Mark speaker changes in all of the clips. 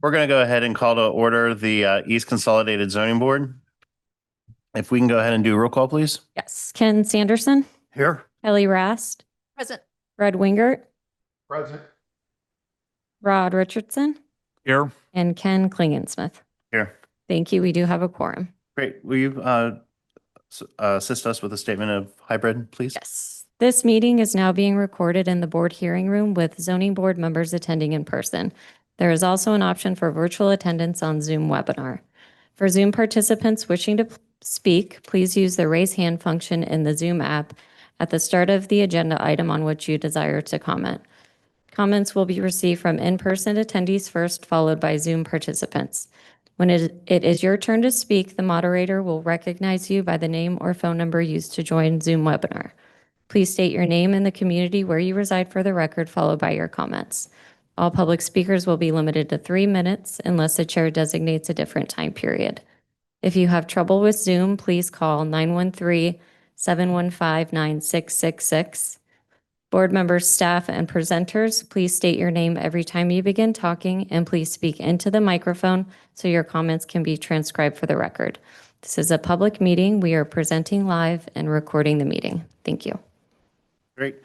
Speaker 1: We're going to go ahead and call to order the East Consolidated Zoning Board. If we can go ahead and do roll call, please.
Speaker 2: Yes. Ken Sanderson,
Speaker 1: Here.
Speaker 2: Kelly Rast,
Speaker 3: Present.
Speaker 2: Fred Wingert,
Speaker 4: Present.
Speaker 2: Rod Richardson,
Speaker 4: Here.
Speaker 2: and Ken Klingensmith.
Speaker 1: Here.
Speaker 2: Thank you. We do have a quorum.
Speaker 1: Great. Will you assist us with a statement of hybrid, please?
Speaker 2: Yes. This meeting is now being recorded in the board hearing room with zoning board members attending in person. There is also an option for virtual attendance on Zoom webinar. For Zoom participants wishing to speak, please use the raise hand function in the Zoom app at the start of the agenda item on which you desire to comment. Comments will be received from in-person attendees first, followed by Zoom participants. When it is your turn to speak, the moderator will recognize you by the name or phone number used to join Zoom webinar. Please state your name and the community where you reside for the record, followed by your comments. All public speakers will be limited to 3 minutes unless the chair designates a different time period. If you have trouble with Zoom, please call 913-715-9666. Board members, staff, and presenters, please state your name every time you begin talking, and please speak into the microphone so your comments can be transcribed for the record. This is a public meeting. We are presenting live and recording the meeting. Thank you.
Speaker 1: Great.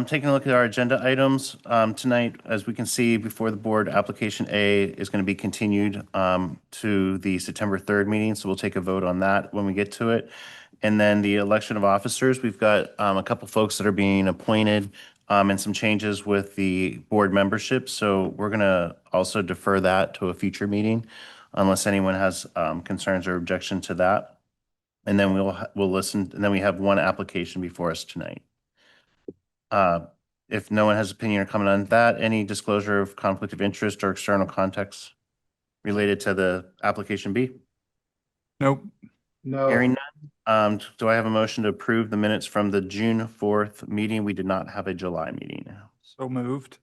Speaker 1: Taking a look at our agenda items tonight, as we can see before the board, application A is going to be continued to the September 3rd meeting. So we'll take a vote on that when we get to it. And then the election of officers, we've got a couple folks that are being appointed and some changes with the board membership. So we're going to also defer that to a future meeting unless anyone has concerns or objection to that. And then we'll listen. And then we have one application before us tonight. If no one has opinion or comment on that, any disclosure of conflict of interest or external context related to the application B?
Speaker 4: Nope.
Speaker 5: No.
Speaker 1: Hearing none. Do I have a motion to approve the minutes from the June 4th meeting? We did not have a July meeting.
Speaker 4: So moved.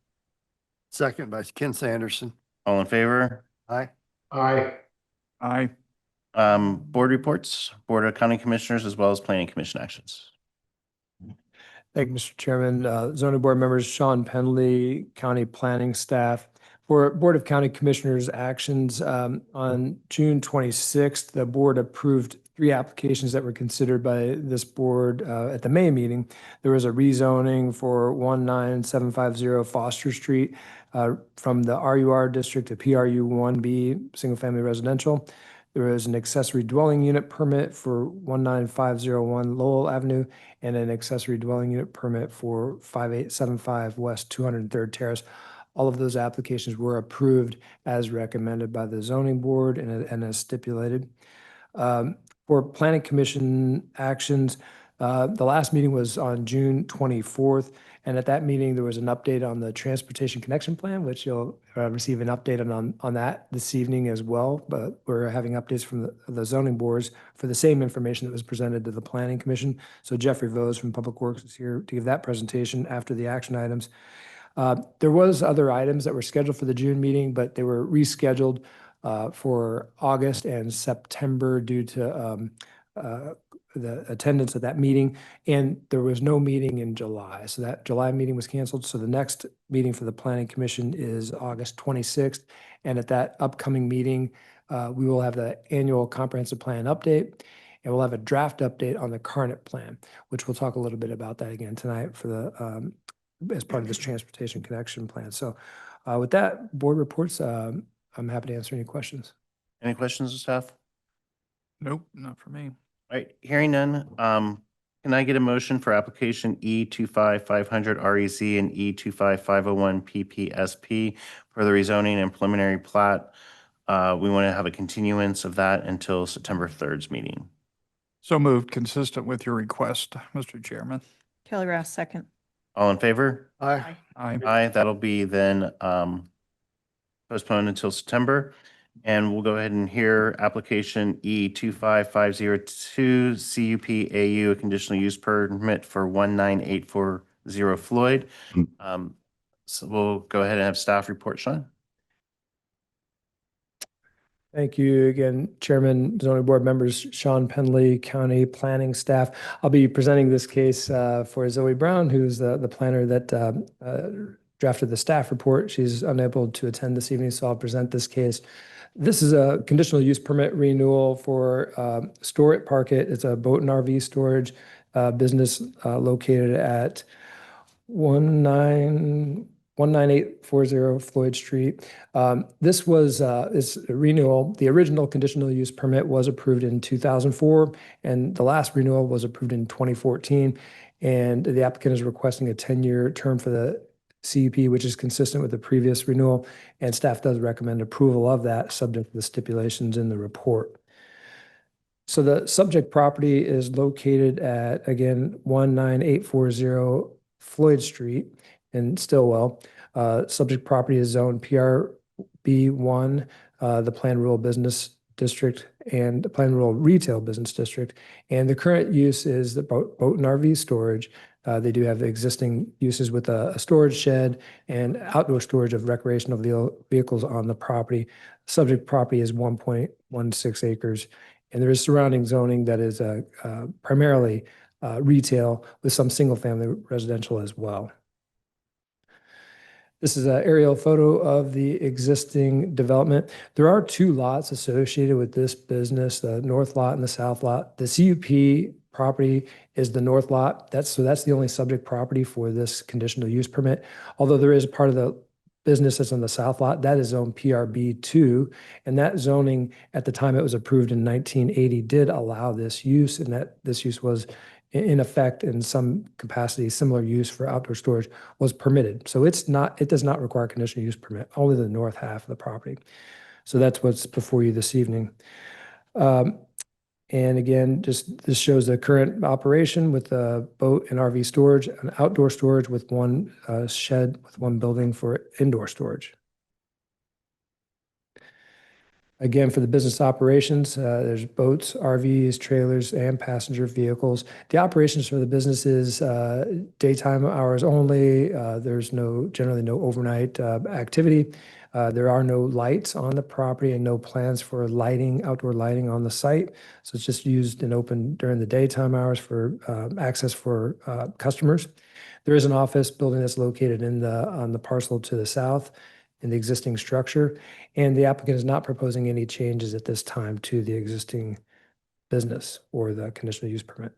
Speaker 5: Second by Ken Sanderson.
Speaker 1: All in favor?
Speaker 5: Aye.
Speaker 4: Aye. Aye.
Speaker 1: Board reports, Board of County Commissioners, as well as Planning Commission actions.
Speaker 6: Thank you, Mr. Chairman. Zoning Board members, Sean Penley, County Planning staff. For Board of County Commissioners actions, on June 26th, the board approved 3 applications that were considered by this board at the May meeting. There was a rezoning for 19750 Foster Street from the RUR district to PRU 1B, single family residential. There was an accessory dwelling unit permit for 19501 Lowell Avenue and an accessory dwelling unit permit for 5875 West 203rd Terrace. All of those applications were approved as recommended by the zoning board and as stipulated. For Planning Commission actions, the last meeting was on June 24th. And at that meeting, there was an update on the Transportation Connection Plan, which you'll receive an update on that this evening as well. But we're having updates from the zoning boards for the same information that was presented to the Planning Commission. So Jeffrey Vose from Public Works is here to give that presentation after the action items. There was other items that were scheduled for the June meeting, but they were rescheduled for August and September due to the attendance at that meeting, and there was no meeting in July. So that July meeting was canceled. So the next meeting for the Planning Commission is August 26th. And at that upcoming meeting, we will have the annual comprehensive plan update, and we'll have a draft update on the Carnet plan, which we'll talk a little bit about that again tonight for the as part of this transportation connection plan. So with that, board reports, I'm happy to answer any questions.
Speaker 1: Any questions of staff?
Speaker 4: Nope, not for me.
Speaker 1: All right, hearing none. Can I get a motion for application E25500 REZ and E25501 PPSP for the rezoning and preliminary plat? We want to have a continuance of that until September 3rd's meeting.
Speaker 4: So moved, consistent with your request, Mr. Chairman.
Speaker 3: Kelly Rast, second.
Speaker 1: All in favor?
Speaker 5: Aye.
Speaker 4: Aye.
Speaker 1: Aye, that'll be then postponed until September. And we'll go ahead and hear application E25502 CUP-AU, a conditional use permit for 19840 Floyd. So we'll go ahead and have staff report, Sean.
Speaker 6: Thank you again, Chairman, zoning board members, Sean Penley, County Planning staff. I'll be presenting this case for Zoe Brown, who's the planner that drafted the staff report. She's unable to attend this evening, so I'll present this case. This is a conditional use permit renewal for Store It, Park It. It's a boat and RV storage business located at 19840 Floyd Street. This was is a renewal. The original conditional use permit was approved in 2004, and the last renewal was approved in 2014. And the applicant is requesting a 10-year term for the CUP, which is consistent with the previous renewal, and staff does recommend approval of that, subject to the stipulations in the report. So the subject property is located at, again, 19840 Floyd Street in Stillwell. Subject property is zone PRB1, the Planned Rural Business District and the Planned Rural Retail Business District. And the current use is the boat and RV storage. They do have existing uses with a storage shed and outdoor storage of recreational vehicles on the property. Subject property is 1.16 acres. And there is surrounding zoning that is primarily retail with some single-family residential as well. This is an aerial photo of the existing development. There are two lots associated with this business, the north lot and the south lot. The CUP property is the north lot. That's the only subject property for this conditional use permit. Although there is a part of the business that's on the south lot, that is zone PRB2, and that zoning at the time it was approved in 1980 did allow this use, and that this use was in effect in some capacity similar use for outdoor storage was permitted. So it does not require conditional use permit, only the north half of the property. So that's what's before you this evening. And again, this shows the current operation with the boat and RV storage, and outdoor storage with one shed with one building for indoor storage. Again, for the business operations, there's boats, RVs, trailers, and passenger vehicles. The operations for the business is daytime hours only. There's generally no overnight activity. There are no lights on the property and no plans for lighting, outdoor lighting on the site. So it's just used and open during the daytime hours for access for customers. There is an office building that's located on the parcel to the south in the existing structure, and the applicant is not proposing any changes at this time to the existing business or the conditional use permit.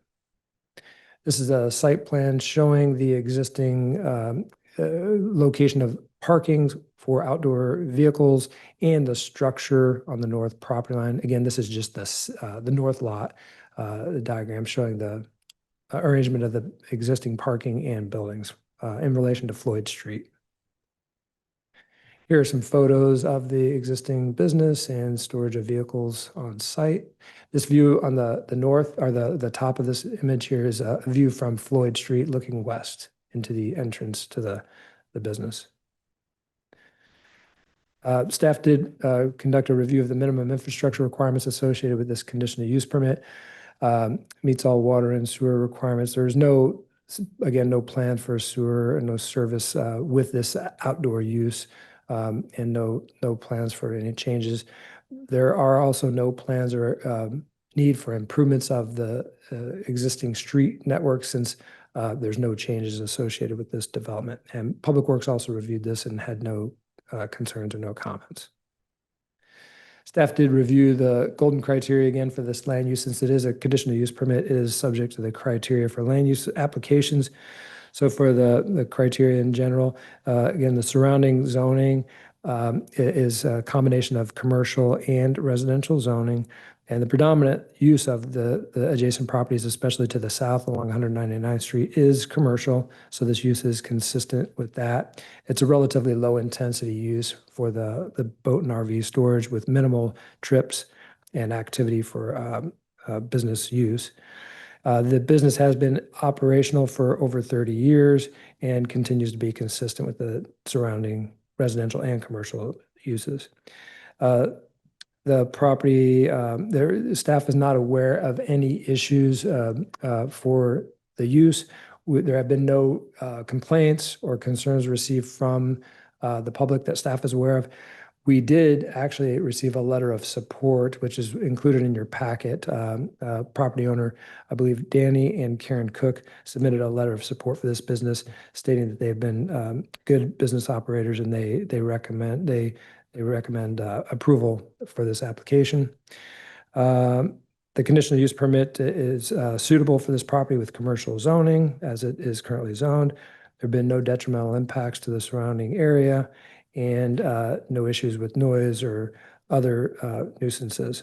Speaker 6: This is a site plan showing the existing location of parking for outdoor vehicles and the structure on the north property line. Again, this is just the north lot, the diagram showing the arrangement of the existing parking and buildings in relation to Floyd Street. Here are some photos of the existing business and storage of vehicles on site. This view on the north, or the top of this image here, is a view from Floyd Street looking west into the entrance to the business. Staff did conduct a review of the minimum infrastructure requirements associated with this conditional use permit. Meets all water and sewer requirements. There's no plan for sewer and no service with this outdoor use. And no plans for any changes. There are also no plans or need for improvements of the existing street network, since there's no changes associated with this development. And Public Works also reviewed this and had no concerns or no comments. Staff did review the golden criteria again for this land use. Since it is a conditional use permit, it is subject to the criteria for land use applications. So for the criteria in general, again, the surrounding zoning is a combination of commercial and residential zoning. And the predominant use of the adjacent properties, especially to the south along 199th Street, is commercial. So this use is consistent with that. It's a relatively low intensity use for the boat and RV storage with minimal trips and activity for business use. The business has been operational for over 30 years and continues to be consistent with the surrounding residential and commercial uses. The property, staff is not aware of any issues for the use. There have been no complaints or concerns received from the public that staff is aware of. We did actually receive a letter of support, which is included in your packet. Property owner, I believe Danny and Karen Cook submitted a letter of support for this business, stating that they've been good business operators and they recommend approval for this application. The conditional use permit is suitable for this property with commercial zoning as it is currently zoned. There have been no detrimental impacts to the surrounding area and no issues with noise or other nuisances.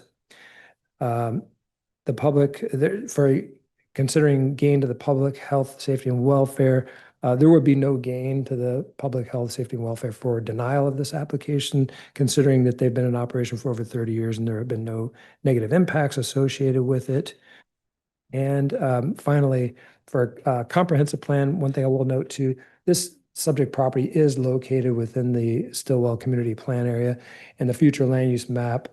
Speaker 6: The public, for considering gain to the public health, safety, and welfare, there would be no gain to the public health, safety, and welfare for denial of this application, considering that they've been in operation for over 30 years and there have been no negative impacts associated with it. And finally, for a comprehensive plan, one thing I will note too, this subject property is located within the Stillwell Community Plan area, and the future land use map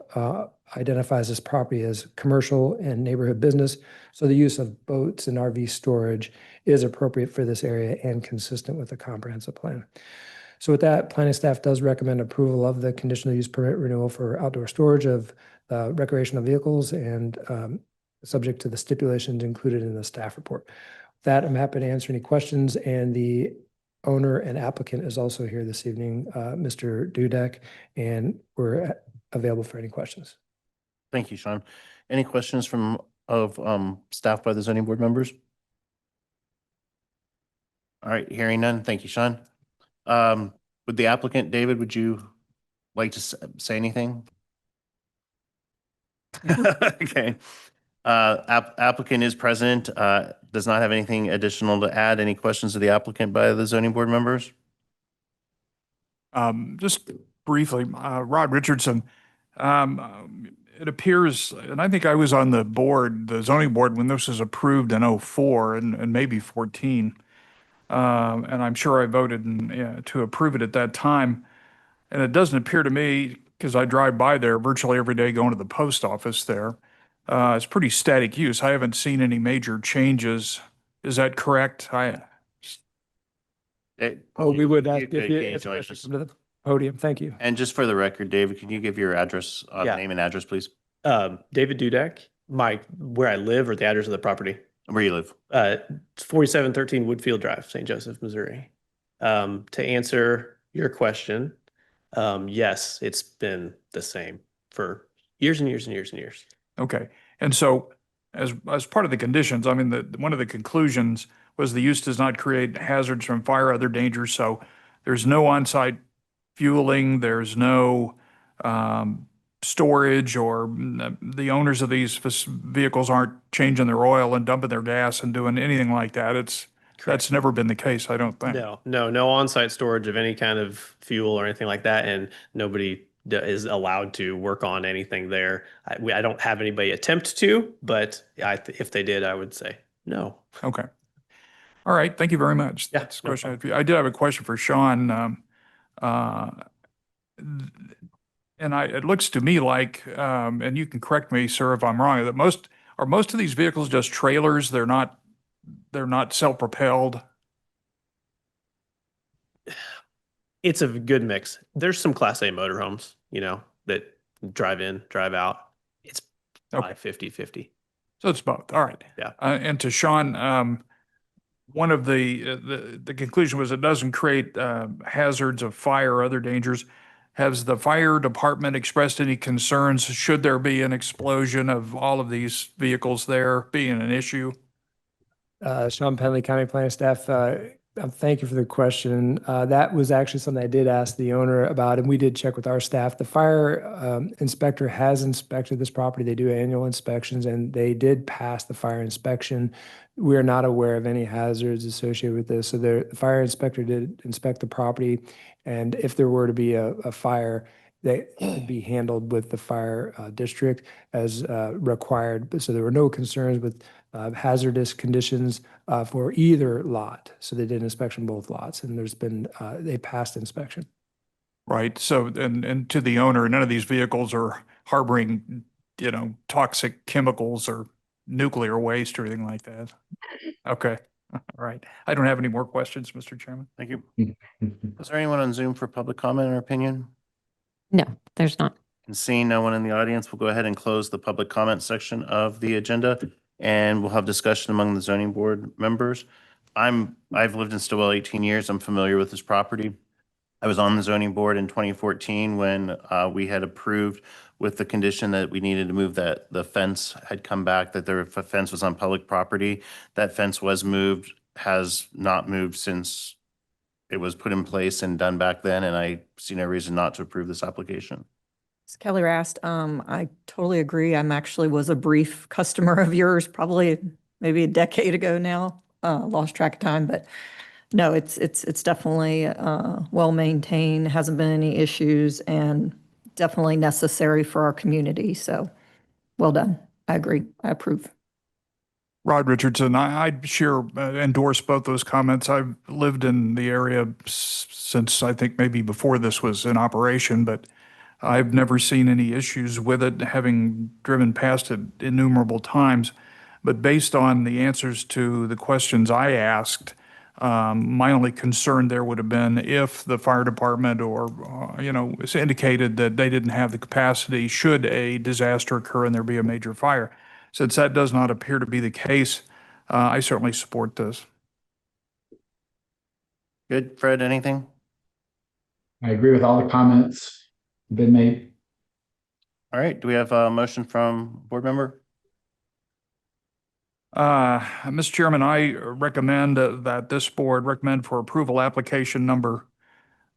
Speaker 6: identifies this property as commercial and neighborhood business. So the use of boats and RV storage is appropriate for this area and consistent with the comprehensive plan. So with that, planning staff does recommend approval of the conditional use permit renewal for outdoor storage of recreational vehicles and subject to the stipulations included in the staff report. With that, I'm happy to answer any questions, and the owner and applicant is also here this evening, Mr. Dudek, and we're available for any questions.
Speaker 1: Thank you, Sean. Any questions of staff by the zoning board members? All right, hearing none. Thank you, Sean. Would the applicant, David, would you like to say anything? Okay. Applicant is present, does not have anything additional to add. Any questions of the applicant by the zoning board members?
Speaker 4: Just briefly, Rod Richardson, it appears, and I think I was on the board, the zoning board, when this was approved in '04 and maybe 14. And I'm sure I voted to approve it at that time. And it doesn't appear to me, because I drive by there virtually every day going to the post office there, it's pretty static use. I haven't seen any major changes. Is that correct?
Speaker 6: We would ask if you
Speaker 1: Congratulations.
Speaker 6: come to the podium. Thank you.
Speaker 1: And just for the record, David, can you give your address,
Speaker 3: Yeah.
Speaker 1: name and address, please?
Speaker 3: David Dudek, where I live or the address of the property.
Speaker 1: Where you live?
Speaker 3: 4713 Woodfield Drive, St. Joseph, Missouri. To answer your question, yes, it's been the same for years and years and years and years.
Speaker 4: Okay. And so as part of the conditions, I mean, one of the conclusions was the use does not create hazards from fire, other dangers. So there's no on-site fueling, there's no storage, or the owners of these vehicles aren't changing their oil and dumping their gas and doing anything like that. That's never been the case, I don't think.
Speaker 3: No on-site storage of any kind of fuel or anything like that, and nobody is allowed to work on anything there. I don't have anybody attempt to, but if they did, I would say no.
Speaker 4: Okay. All right. Thank you very much.
Speaker 3: Yeah,
Speaker 4: That's the
Speaker 3: no
Speaker 4: question I had for you. I did have a question for Sean. And it looks to me like, and you can correct me, sir, if I'm wrong, that most of these vehicles just trailers? They're not self-propelled?
Speaker 3: It's a good mix. There's some Class A motorhomes, that drive in, drive out. It's
Speaker 4: Okay.
Speaker 3: 50-50.
Speaker 4: So it's both. All right.
Speaker 3: Yeah.
Speaker 4: And to Sean, one of the conclusion was it doesn't create hazards of fire or other dangers. Has the fire department expressed any concerns? Should there be an explosion of all of these vehicles there being an issue?
Speaker 6: Sean Penley, County Planning Staff, thank you for the question. That was actually something I did ask the owner about, and we did check with our staff. The fire inspector has inspected this property. They do annual inspections, and they did pass the fire inspection. We are not aware of any hazards associated with this. So the fire inspector did inspect the property, and if there were to be a fire, they would be handled with the fire district as required. So there were no concerns with hazardous conditions for either lot. So they did an inspection both lots, and there's been they passed inspection.
Speaker 4: Right. So, and to the owner, none of these vehicles are harboring, toxic chemicals or nuclear waste or anything like that. Okay. All right. I don't have any more questions, Mr. Chairman.
Speaker 1: Thank you. Is there anyone on Zoom for public comment or opinion?
Speaker 2: No, there's not.
Speaker 1: And seeing no one in the audience, we'll go ahead and close the public comment section of the agenda, and we'll have discussion among the zoning board members. I've lived in Stillwell 18 years. I'm familiar with this property. I was on the zoning board in 2014 when we had approved with the condition that we needed to move that the fence had come back, that the fence was on public property. That fence was moved, has not moved since it was put in place and done back then, and I see no reason not to approve this application.
Speaker 7: Ms. Kelly Rast, I totally agree. Was a brief customer of yours, probably maybe a decade ago now. Lost track of time, but no, it's definitely well maintained, hasn't been any issues, and definitely necessary for our community. So well done. I agree. I approve.
Speaker 4: Rod Richardson, I'd share, endorse both those comments. I've lived in the area since I think maybe before this was in operation, but I've never seen any issues with it, having driven past it innumerable times. But based on the answers to the questions I asked, my only concern there would have been if the fire department or, it's indicated that they didn't have the capacity should a disaster occur and there be a major fire. Since that does not appear to be the case, I certainly support this.
Speaker 1: Good, Fred, anything?
Speaker 8: I agree with all the comments been made.
Speaker 1: All right, do we have a motion from board member?
Speaker 4: Mr. Chairman, I recommend that this board recommend for approval application number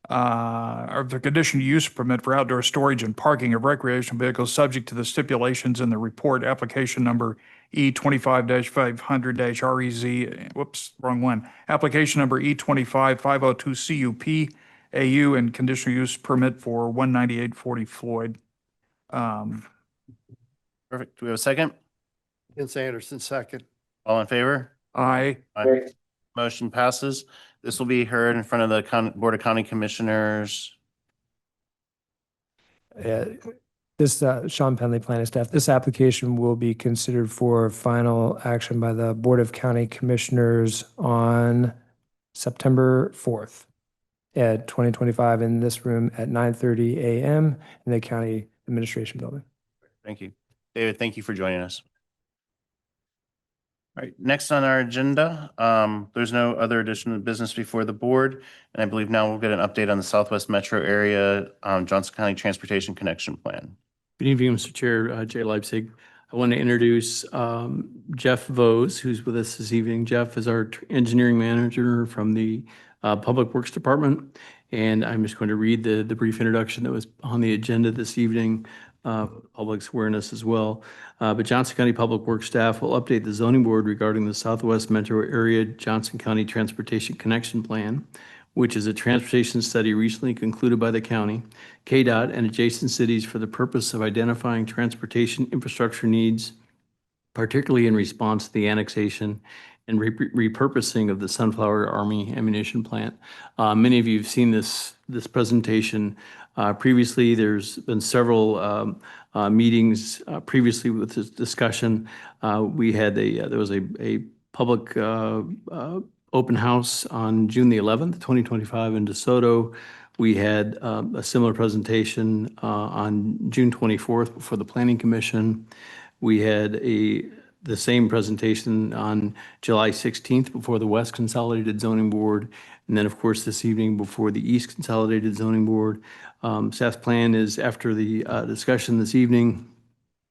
Speaker 4: of the conditional use permit for outdoor storage and parking of recreational vehicles subject to the stipulations in the report, application number E25-500-REZ, whoops, wrong one. Application number E25-502 CUP AU and conditional use permit for 19840 Floyd.
Speaker 1: Perfect. Do we have a second?
Speaker 5: Ken Sanderson, second.
Speaker 1: All in favor?
Speaker 4: Aye.
Speaker 1: Aye. Motion passes. This will be heard in front of the Board of County Commissioners.
Speaker 6: This, Sean Penley, planning staff, this application will be considered for final action by the Board of County Commissioners on September 4th at 2025 in this room at 9:30 a.m. in the County Administration Building.
Speaker 1: Thank you. David, thank you for joining us. All right, next on our agenda, there's no other additional business before the board. And I believe now we'll get an update on the Southwest Metro Area Johnson County Transportation Connection Plan.
Speaker 9: Good evening, Mr. Chair, Jay Leipzig. I want to introduce Jeff Vose, who's with us this evening. Jeff is our engineering manager from the Public Works Department. And I'm just going to read the brief introduction that was on the agenda this evening, public's awareness as well. But Johnson County Public Works staff will update the zoning board regarding the Southwest Metro Area Johnson County Transportation Connection Plan, which is a transportation study recently concluded by the county, KDOT, and adjacent cities for the purpose of identifying transportation infrastructure needs, particularly in response to the annexation and repurposing of the Sunflower Army ammunition plant. Many of you have seen this presentation previously. There's been several meetings previously with this discussion. We had there was a public open house on June the 11th, 2025 in DeSoto. We had a similar presentation on June 24th before the Planning Commission. We had the same presentation on July 16th before the West Consolidated Zoning Board. And then, of course, this evening before the East Consolidated Zoning Board. Staff's plan is, after the discussion this evening,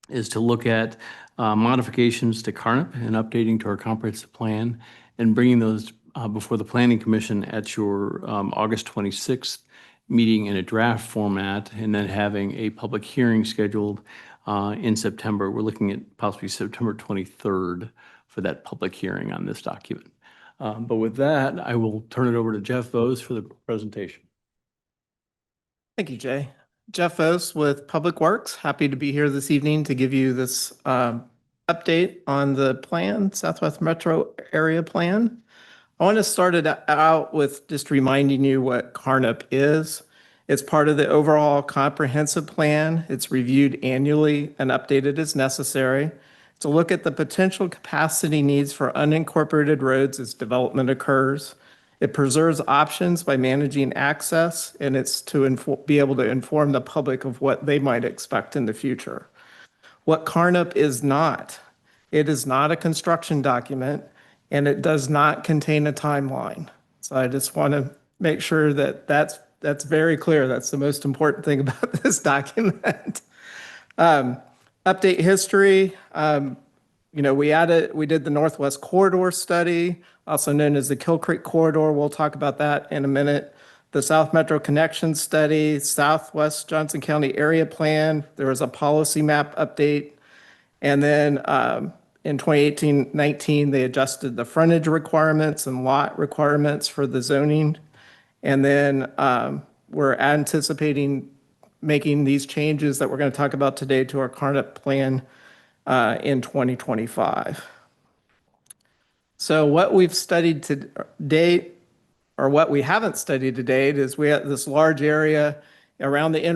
Speaker 9: is to look at modifications to CARNP and updating to our comprehensive plan and bringing those before the Planning Commission at your August 26th meeting in a draft format, and then having a public hearing scheduled in September. We're looking at possibly September 23rd for that public hearing on this document. But with that, I will turn it over to Jeff Vose for the presentation.
Speaker 10: Thank you, Jay. Jeff Vose with Public Works. Happy to be here this evening to give you this update on the plan, Southwest Metro Area Plan. I want to start it out with just reminding you what CARNP is. It's part of the overall comprehensive plan. It's reviewed annually and updated as necessary to look at the potential capacity needs for unincorporated roads as development occurs. It preserves options by managing access, and it's to be able to inform the public of what they might expect in the future. What CARNUP is not, it is not a construction document, and it does not contain a timeline. So I just want to make sure that that's very clear. That's the most important thing about this document. Update history. We did the Northwest Corridor study, also known as the Kill Creek Corridor. We'll talk about that in a minute. The South Metro Connection Study, Southwest Johnson County Area Plan. There was a policy map update. And then in 2018-19, they adjusted the frontage requirements and lot requirements for the zoning. And then we're anticipating making these changes that we're going to talk about today to our CARNUP plan in 2025. So what we've studied to date, or what we haven't studied to date, is we have this large area around the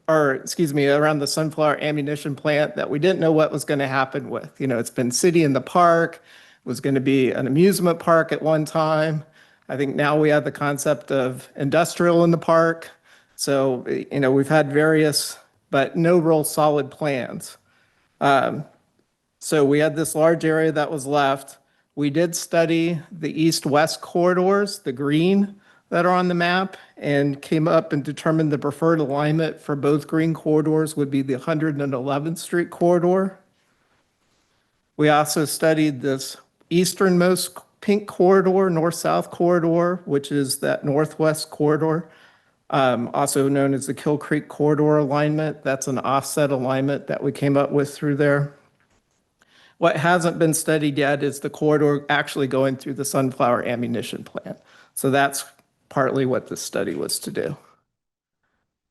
Speaker 10: around the Sunflower Ammunition Plant that we didn't know what was going to happen with. It's been city in the park, it was going to be an amusement park at one time. I think now we have the concept of industrial in the park. So, we've had various, but no real solid plans. So we had this large area that was left. We did study the east-west corridors, the green that are on the map, and came up and determined the preferred alignment for both green corridors would be the 111th Street corridor. We also studied this easternmost pink corridor, north-south corridor, which is that northwest corridor, also known as the Kill Creek Corridor alignment. That's an offset alignment that we came up with through there. What hasn't been studied yet is the corridor actually going through the Sunflower Ammunition Plant. So that's partly what this study was to do.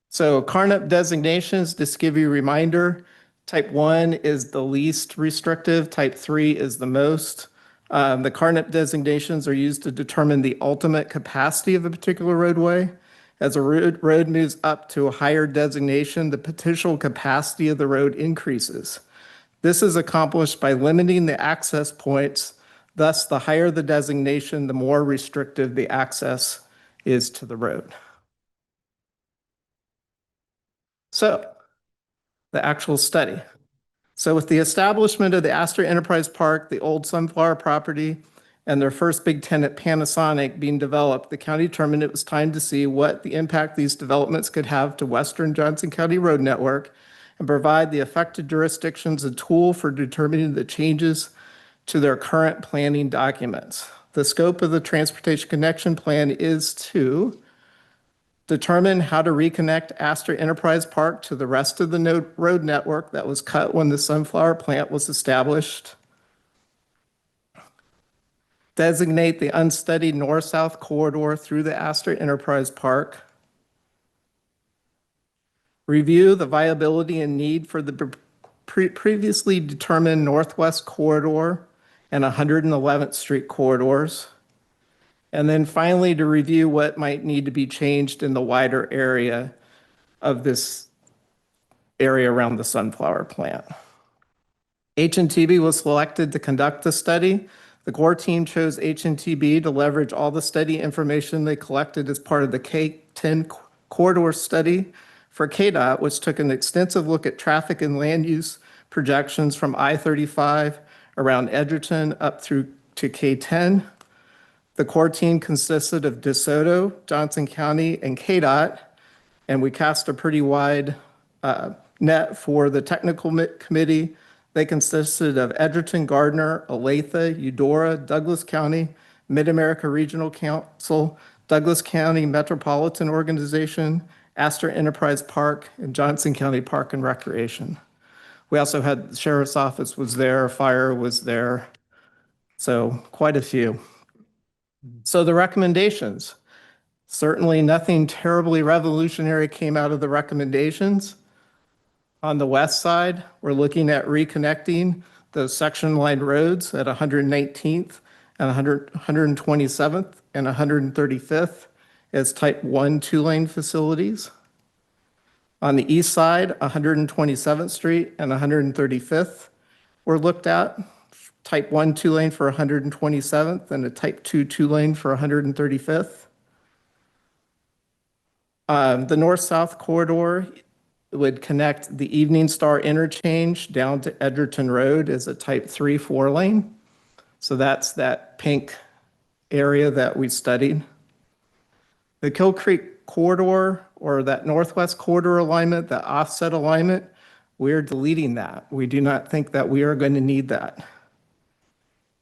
Speaker 10: So CARNUP designations, just to give you a reminder, type 1 is the least restrictive, type 3 is the most. The CARNUP designations are used to determine the ultimate capacity of a particular roadway. As a road moves up to a higher designation, the potential capacity of the road increases. This is accomplished by limiting the access points. Thus, the higher the designation, the more restrictive the access is to the road. So, the actual study. So with the establishment of the Astor Enterprise Park, the old Sunflower property, and their first big tenant, Panasonic, being developed, the county determined it was time to see what the impact these developments could have to Western Johnson County road network and provide the affected jurisdictions a tool for determining the changes to their current planning documents. The scope of the Transportation Connection Plan is to determine how to reconnect Astor Enterprise Park to the rest of the road network that was cut when the Sunflower plant was established. Designate the unstudied north-south corridor through the Astor Enterprise Park. Review the viability and need for the previously determined northwest corridor and 111th Street corridors. And then finally, to review what might need to be changed in the wider area of this area around the Sunflower plant. HNTB was selected to conduct the study. The core team chose HNTB to leverage all the study information they collected as part of the K10 corridor study for KDOT, which took an extensive look at traffic and land use projections from I-35 around Edgerton up through to K10. The core team consisted of DeSoto, Johnson County, and KDOT, and we cast a pretty wide net for the technical committee. They consisted of Edgerton, Gardner, Olathe, Eudora, Douglas County, Mid-America Regional Council, Douglas County Metropolitan Organization, Astor Enterprise Park, and Johnson County Park and Recreation. We also had the Sheriff's Office was there, fire was there, so quite a few. So the recommendations, certainly nothing terribly revolutionary came out of the recommendations. On the west side, we're looking at reconnecting those section line roads at 119th and 127th and 135th as type 1 two-lane facilities. On the east side, 127th Street and 135th were looked at type 1 two-lane for 127th and a type 2 two-lane for 135th. The north-south corridor would connect the Evening Star interchange down to Edgerton Road as a type 3 four-lane. So that's that pink area that we studied. The Kill Creek corridor, or that northwest corridor alignment, the offset alignment, we're deleting that. We do not think that we are going to need that.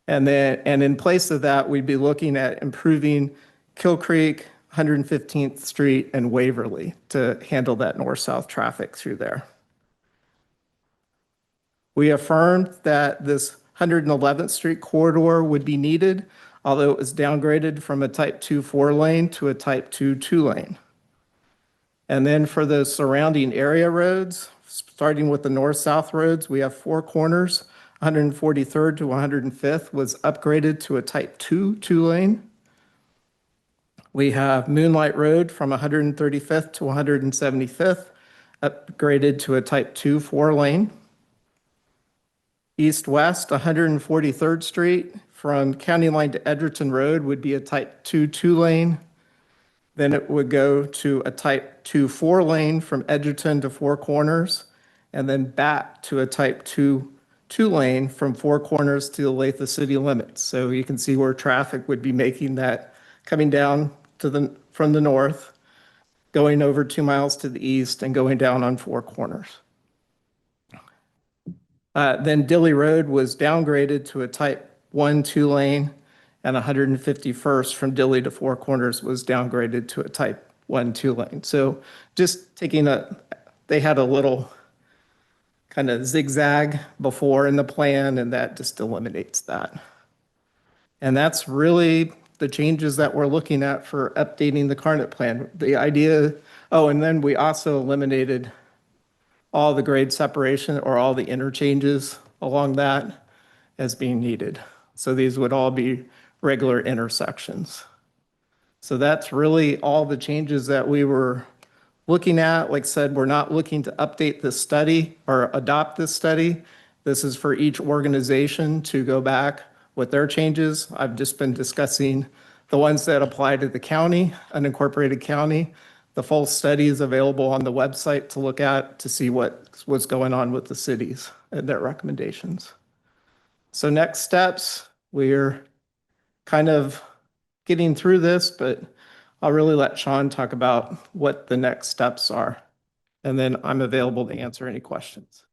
Speaker 10: And in place of that, we'd be looking at improving Kill Creek, 115th Street, and Waverly to handle that north-south traffic through there. We affirmed that this 111th Street corridor would be needed, although it was downgraded from a type 2 four-lane to a type 2 two-lane. And then for the surrounding area roads, starting with the north-south roads, we have 4 corners. 143rd to 105th was upgraded to a type 2 two-lane. We have Moonlight Road from 135th to 175th, upgraded to a type 2 four-lane. East-west, 143rd Street from County Line to Edgerton Road would be a type 2 two-lane. Then it would go to a type 2 four-lane from Edgerton to Four Corners, and then back to a type 2 two-lane from Four Corners to the Olathe city limits. So you can see where traffic would be making that, coming down from the north, going over 2 miles to the east, and going down on Four Corners. Then Dilly Road was downgraded to a type 1 two-lane, and 151st from Dilly to Four Corners was downgraded to a type 1 two-lane. So just they had a little kind of zigzag before in the plan, and that just eliminates that. And that's really the changes that we're looking at for updating the Carnet plan. The idea, and then we also eliminated all the grade separation or all the interchanges along that as being needed. So these would all be regular intersections. So that's really all the changes that we were looking at. Like I said, we're not looking to update this study or adopt this study. This is for each organization to go back with their changes. I've just been discussing the ones that apply to the county, unincorporated county. The full study is available on the website to look at to see what's going on with the cities and their recommendations. So next steps, we're kind of getting through this, but I'll really let Sean talk about what the next steps are. And then I'm available to answer any questions.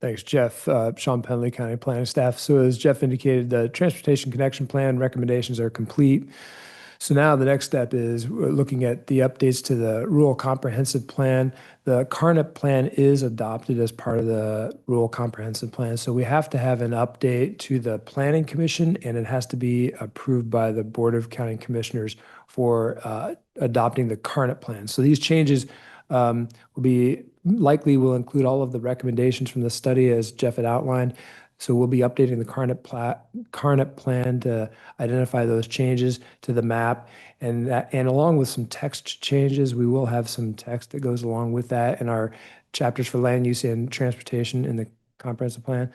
Speaker 6: Thanks, Jeff. Sean Penley, County Planning Staff. So as Jeff indicated, the Transportation Connection Plan recommendations are complete. So now the next step is looking at the updates to the Rural Comprehensive Plan. The Carnet Plan is adopted as part of the Rural Comprehensive Plan. So we have to have an update to the Planning Commission, and it has to be approved by the Board of County Commissioners for adopting the Carnet Plan. So these changes will include all of the recommendations from the study as Jeff had outlined. So we'll be updating the Carnet Plan to identify those changes to the map. And along with some text changes, we will have some text that goes along with that in our chapters for land use and transportation in the comprehensive plan.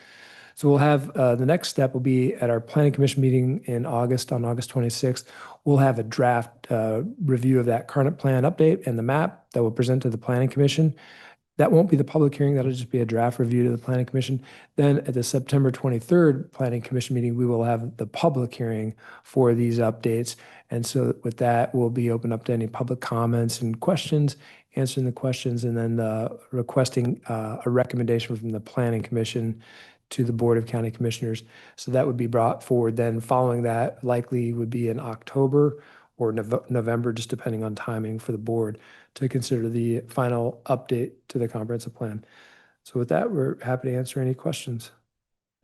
Speaker 6: So we'll have, the next step will be at our Planning Commission meeting in August, on August 26th. We'll have a draft review of that Carnet Plan update and the map that we'll present to the Planning Commission. That won't be the public hearing. That'll just be a draft review to the Planning Commission. Then at the September 23rd Planning Commission meeting, we will have the public hearing for these updates. And so with that, we'll be open up to any public comments and questions, answering the questions, and then requesting a recommendation from the Planning Commission to the Board of County Commissioners. So that would be brought forward. Then following that likely would be in October or November, just depending on timing for the board to consider the final update to the comprehensive plan. So with that, we're happy to answer any questions.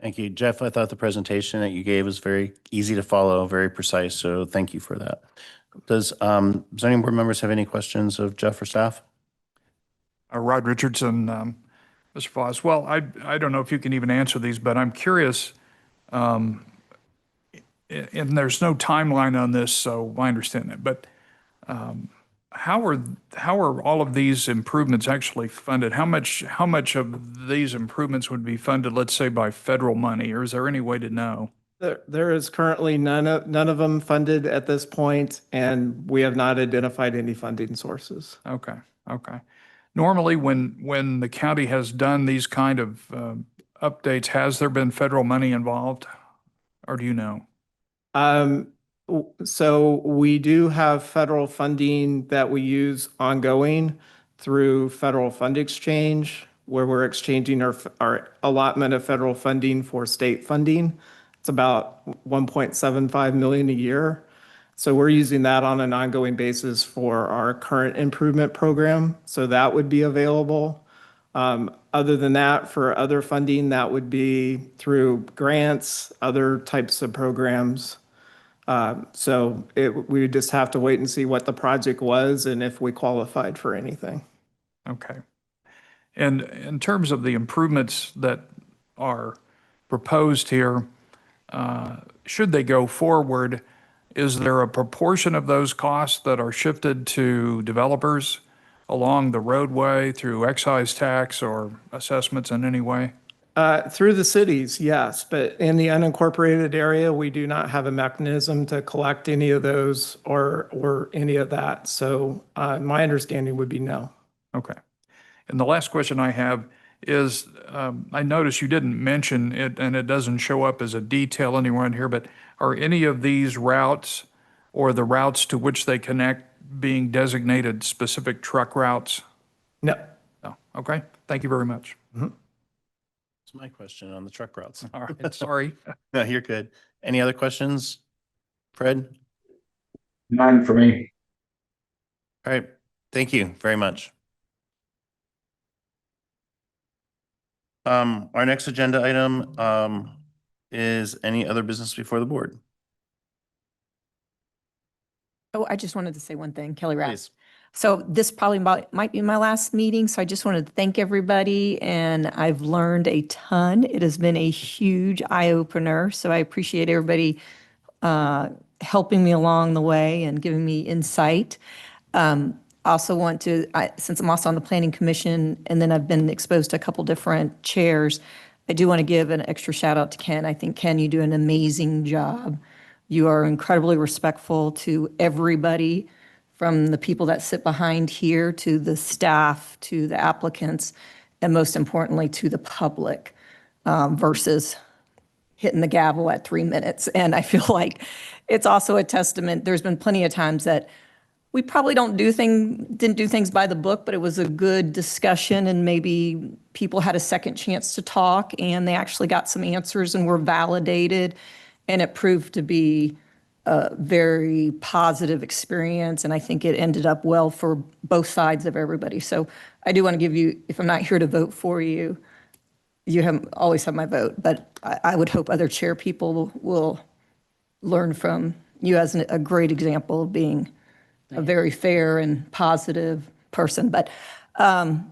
Speaker 1: Thank you, Jeff. I thought the presentation that you gave was very easy to follow, very precise. So thank you for that. Does zoning board members have any questions of Jeff or staff?
Speaker 4: Rod Richardson, Mr. Foss. Well, I don't know if you can even answer these, but I'm curious, and there's no timeline on this, so I understand that. But how are all of these improvements actually funded? How much of these improvements would be funded, let's say, by federal money, or is there any way to know?
Speaker 10: There is currently none of them funded at this point, and we have not identified any funding sources.
Speaker 4: Okay, okay. Normally, when the county has done these kind of updates, has there been federal money involved? Or do you know?
Speaker 10: So we do have federal funding that we use ongoing through federal fund exchange, where we're exchanging our allotment of federal funding for state funding. It's about 1.75 million a year. So we're using that on an ongoing basis for our current improvement program. So that would be available. Other than that, for other funding, that would be through grants, other types of programs. So we would just have to wait and see what the project was and if we qualified for anything.
Speaker 4: Okay. And in terms of the improvements that are proposed here, should they go forward, is there a proportion of those costs that are shifted to developers along the roadway through excise tax or assessments in any way?
Speaker 10: Through the cities, yes, but in the unincorporated area, we do not have a mechanism to collect any of those or any of that. So my understanding would be no.
Speaker 4: Okay. And the last question I have is, I noticed you didn't mention it, and it doesn't show up as a detail anywhere in here, but are any of these routes or the routes to which they connect being designated specific truck routes?
Speaker 10: No.
Speaker 4: No. Okay. Thank you very much.
Speaker 1: That's my question on the truck routes.
Speaker 4: All right. Sorry.
Speaker 1: No, you're good. Any other questions? Fred?
Speaker 8: None for me.
Speaker 1: All right. Thank you very much. Our next agenda item is any other business before the board?
Speaker 7: Oh, I just wanted to say one thing, Kelly Rapp.
Speaker 1: Please.
Speaker 7: So this probably might be my last meeting, so I just wanted to thank everybody, and I've learned a ton. It has been a huge eye-opener, so I appreciate everybody helping me along the way and giving me insight. Also want to, since I'm also on the Planning Commission, and then I've been exposed to a couple different chairs, I do want to give an extra shout out to Ken. I think, Ken, you do an amazing job. You are incredibly respectful to everybody, from the people that sit behind here to the staff, to the applicants, and most importantly, to the public, versus hitting the gavel at 3 minutes. And I feel like it's also a testament. There's been plenty of times that we probably didn't do things by the book, but it was a good discussion, and maybe people had a second chance to talk and they actually got some answers and were validated. And it proved to be a very positive experience. And I think it ended up well for both sides of everybody. So I do want to give you, if I'm not here to vote for you, you always have my vote, but I would hope other chair people will learn from you as a great example of being a very fair and positive person. But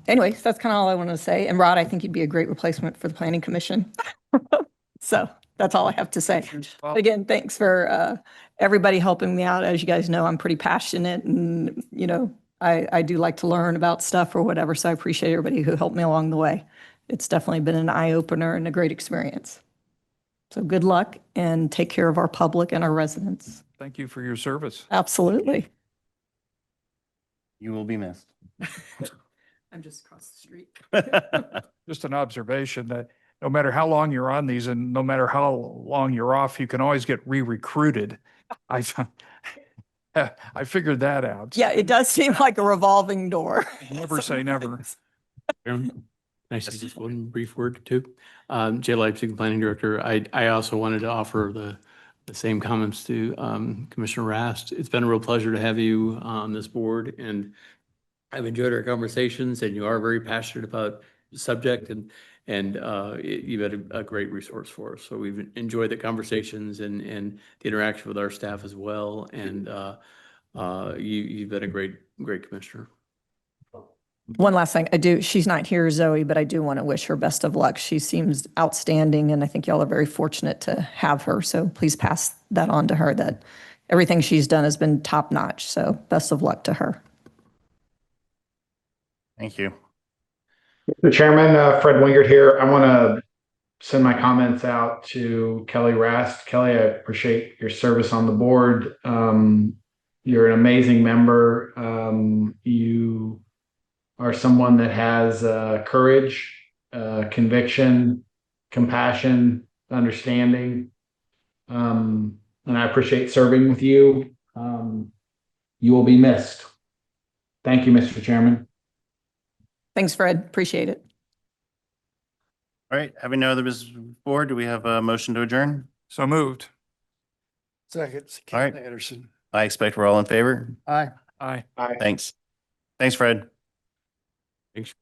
Speaker 7: anyways, that's kind of all I want to say. And Rod, I think you'd be a great replacement for the Planning Commission. So that's all I have to say. Again, thanks for everybody helping me out. As you guys know, I'm pretty passionate, and I do like to learn about stuff or whatever. So I appreciate everybody who helped me along the way. It's definitely been an eye-opener and a great experience. So good luck, and take care of our public and our residents.
Speaker 4: Thank you for your service.
Speaker 7: Absolutely.
Speaker 1: You will be missed.
Speaker 7: I'm just across the street.
Speaker 4: Just an observation that no matter how long you're on these and no matter how long you're off, you can always get re-recruited. I figured that out.
Speaker 7: Yeah, it does seem like a revolving door.
Speaker 4: Never say never.
Speaker 9: Chairman, nice to just one brief word too. Jay Leipzig, Planning Director. I also wanted to offer the same comments to Commissioner Rast. It's been a real pleasure to have you on this board, and I've enjoyed our conversations, and you are very passionate about the subject, and you've been a great resource for us. So we've enjoyed the conversations and the interaction with our staff as well, and you've been a great commissioner.
Speaker 7: One last thing, she's not here, Zoe, but I do want to wish her best of luck. She seems outstanding, and I think y'all are very fortunate to have her. So please pass that on to her, that everything she's done has been top notch. So best of luck to her.
Speaker 1: Thank you.
Speaker 8: Mr. Chairman, Fred Wingert here. I want to send my comments out to Kelly Rast. Kelly, I appreciate your service on the board. You're an amazing member. You are someone that has courage, conviction, compassion, understanding. And I appreciate serving with you. You will be missed. Thank you, Mr. Chairman.
Speaker 7: Thanks, Fred. Appreciate it.
Speaker 1: All right, having no other business before, do we have a motion to adjourn?
Speaker 4: So moved.
Speaker 5: Second,
Speaker 1: All right.
Speaker 5: Kent Anderson.
Speaker 1: I expect we're all in favor.
Speaker 5: Aye.
Speaker 4: Aye.
Speaker 8: Bye.
Speaker 1: Thanks. Thanks, Fred.
Speaker 9: Thanks.